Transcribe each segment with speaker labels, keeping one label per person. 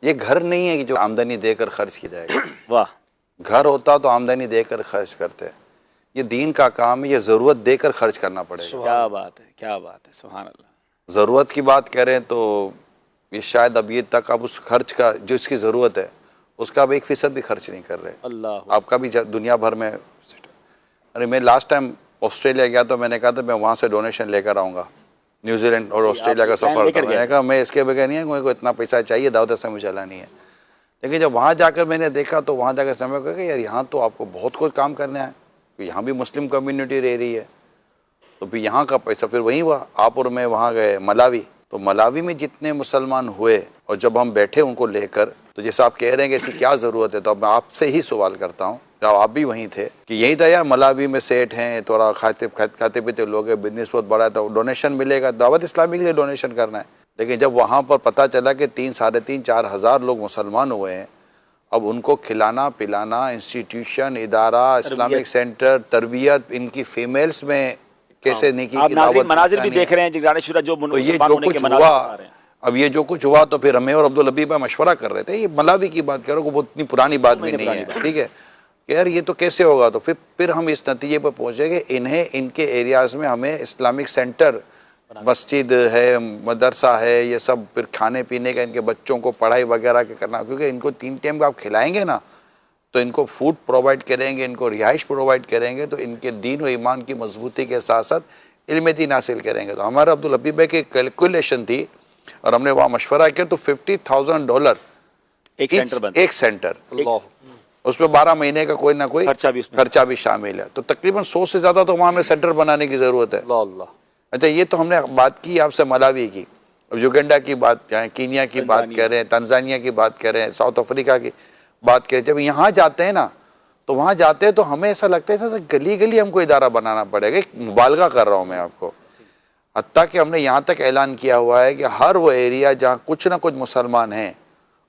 Speaker 1: یہ گھر نہیں ہے کہ جو آمدنی دے کر خرچ کی جائے گا.
Speaker 2: واہ.
Speaker 1: گھر ہوتا تو آمدنی دے کر خرچ کرتے. یہ دین کا کام ہے، یہ ضرورت دے کر خرچ کرنا پڑے گا.
Speaker 2: کیا بات ہے، کیا بات ہے، سبحان اللہ.
Speaker 1: ضرورت کی بات کریں تو یہ شاید اب یہ تک اب اس خرچ کا جو اس کی ضرورت ہے اس کا اب 1% بھی خرچ نہیں کر رہے.
Speaker 2: اللہ.
Speaker 1: آپ کا بھی دنیا بھر میں. ارے میں لاسٹ ٹائم آسٹریلیا گیا تو میں نے کہا تھا میں وہاں سے ڈونیشن لے کر آؤں گا. نیوزی لینڈ اور آسٹریلیا کا سفر تھا. میں نے کہا میں اس کے بغیر نہیں ہے، مجھے کو اتنا پیسہ چاہیے دعوت اسلامی چلانی ہے. لیکن جب وہاں جا کر میں نے دیکھا تو وہاں جا کر سمجھ کہ یار یہاں تو آپ کو بہت کچھ کام کرنا ہے. یہاں بھی مسلم کمیونٹی رہ رہی ہے تو پھر یہاں کا پیسہ پھر وہیں ہوا. آپ اور میں وہاں گئے ملاوی، تو ملاوی میں جتنے مسلمان ہوئے اور جب ہم بیٹھے ان کو لے کر، تو جیسے آپ کہہ رہے ہیں کہ ایسی کیا ضرورت ہے، تو اب میں آپ سے ہی سوال کرتا ہوں، جب آپ بھی وہیں تھے کہ یہی تھا یار ملاوی میں سیٹ ہیں، تھوڑا کھاتے پیتے لوگ ہیں، بزنس بہت بڑا ہے تو ڈونیشن ملے گا، دعوت اسلامی کے لیے ڈونیشن کرنا ہے. لیکن جب وہاں پر پتہ چلا کہ 3,500 4,000 لوگ مسلمان ہوئے ہیں، اب ان کو کھلانا پلانا، انسٹیٹیوشن، ادارہ، اسلامک سینٹر، تربیت، ان کی فیمیلز میں کیسے نیکی
Speaker 2: آپ
Speaker 1: کی
Speaker 2: ناظرین
Speaker 1: دعوت
Speaker 2: مناظر بھی
Speaker 1: پہنچانی
Speaker 2: دیکھ
Speaker 1: ہے.
Speaker 2: رہے ہیں جگران شورا جو
Speaker 1: تو یہ
Speaker 2: مسلمان
Speaker 1: جو
Speaker 2: ہونے کے
Speaker 1: کچھ
Speaker 2: مناظر
Speaker 1: ہوا،
Speaker 2: بتا رہے ہیں.
Speaker 1: اب یہ جو کچھ ہوا تو پھر ہمیں اور عبدالحبیب بھائی مشورہ کر رہے تھے، یہ ملاوی کی بات کرو کہ وہ اتنی پرانی بات بھی نہیں ہے، ٹھیک ہے کہ یار یہ تو کیسے ہوگا. تو پھر ہم اس نتیجے پر پہنچے کہ انہیں ان کے ایریاز میں ہمیں اسلامک سینٹر، مسجد ہے، مدرسہ ہے، یہ سب پھر کھانے پینے کا ان کے بچوں کو پڑھائی وغیرہ کے کرنا، کیونکہ ان کو 3 ٹائم کا آپ کھلائیں گے نا تو ان کو فوڈ پرووائڈ کریں گے، ان کو رہائش پرووائڈ کریں گے، تو ان کے دین و ایمان کی مضبوطی کے ساتھ ساتھ علم دین حاصل کریں گے. تو ہمارا عبدالحبیب بھائی کی کیلکولیشن تھی اور ہم نے وہاں مشورہ کیا تو $50,000 ایک سینٹر، اس میں 12 مہینے کا کوئی نہ کوئی خرچہ بھی شامل ہے. تو تقریباً 100 سے زیادہ تو وہاں ہمیں سینٹر بنانے کی ضرورت ہے. اچھا یہ تو ہم نے بات کی آپ سے ملاوی کی، اب یوگنڈا کی بات کریں، کینیا کی بات کریں، تنزانیہ کی بات کریں، ساؤتھ افریقہ کی بات کریں. جب یہاں جاتے ہیں نا تو وہاں جاتے ہیں تو ہمیں ایسا لگتا ہے جیسے گلی گلی ہم کو ادارہ بنانا پڑے گا. ایک مبالغہ کر رہا ہوں میں آپ کو، حتیٰ کہ ہم نے یہاں تک اعلان کیا ہوا ہے کہ ہر وہ ایریا جہاں کچھ نہ کچھ مسلمان ہیں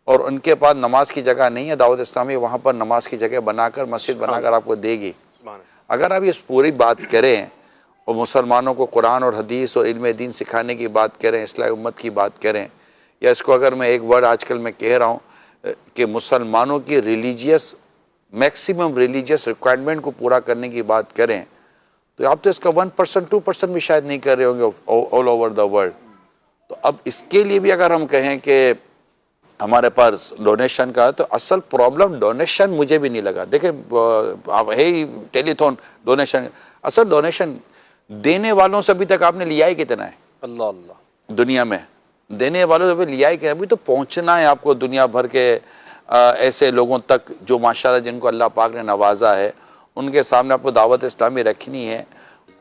Speaker 1: اور ان کے پاس نماز کی جگہ نہیں ہے، دعوت اسلامی وہاں پر نماز کی جگہ بنا کر، مسجد بنا کر آپ کو دے گی. اگر آپ اس پوری بات کریں اور مسلمانوں کو قرآن اور حدیث اور علم دین سکھانے کی بات کریں، اصلاح امت کی بات کریں، یا اس کو اگر میں ایک ورڈ آج کل میں کہہ رہا ہوں کہ مسلمانوں کی میکسیمم ریلیجیس ریکوائرمنٹ کو پورا کرنے کی بات کریں، تو آپ تو اس کا 1% 2% بھی شاید نہیں کر رہے ہوں گے آل اوور دا ورلڈ. تو اب اس کے لیے بھی اگر ہم کہیں کہ ہمارے پاس ڈونیشن کا، تو اصل پرابلم ڈونیشن مجھے بھی نہیں لگا. دیکھیں ہے ہی ٹیلی تھون ڈونیشن، اصل ڈونیشن دینے والوں سے ابھی تک آپ نے لیا ہی کتنا ہے اللہ دنیا میں؟ دینے والوں سے ابھی لیا ہی کتنا؟ ابھی تو پہنچنا ہے آپ کو دنیا بھر کے ایسے لوگوں تک جو ماشاءاللہ جن کو اللہ پاک نے نوازا ہے، ان کے سامنے آپ کو دعوت اسلامی رکھنی ہے.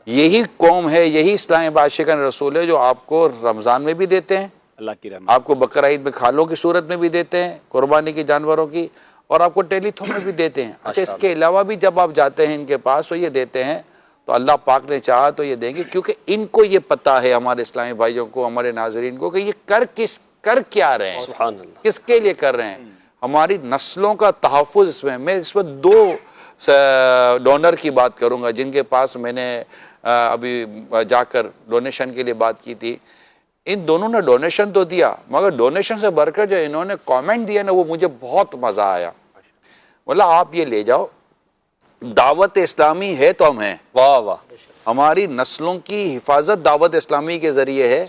Speaker 1: یہی قوم ہے، یہی اسلام عاشقان رسول ہے جو آپ کو رمضان میں بھی دیتے ہیں،
Speaker 2: اللہ کی رحمت،
Speaker 1: آپ کو بقرہ عید میں کھالوں کی صورت میں بھی دیتے ہیں، قربانی کی جانوروں کی، اور آپ کو ٹیلی تھون میں بھی دیتے ہیں. اچھا اس کے علاوہ بھی جب آپ جاتے ہیں ان کے پاس تو یہ دیتے ہیں، تو اللہ پاک نے چاہا تو یہ دیں گے، کیونکہ ان کو یہ پتہ ہے، ہمارے اسلامی بھائیوں کو، ہمارے ناظرین کو، کہ یہ کر کیا رہے ہیں، کس کے لیے کر رہے ہیں. ہماری نسلوں کا تحفظ اس میں. میں اس میں 2 ڈونر کی بات کروں گا جن کے پاس میں نے ابھی جا کر ڈونیشن کے لیے بات کی تھی. ان دونوں نے ڈونیشن تو دیا، مگر ڈونیشن سے بڑھ کر جو انہوں نے کامنٹ دیا نا وہ مجھے بہت مزہ آیا. بولا آپ یہ لے جاؤ، دعوت اسلامی ہے تو ہم ہیں،
Speaker 2: واہ واہ،
Speaker 1: ہماری نسلوں کی حفاظت دعوت اسلامی کے ذریعے ہے،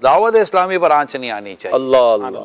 Speaker 1: دعوت اسلامی پر آنچ نہیں آنی چاہیے.
Speaker 2: اللہ اللہ،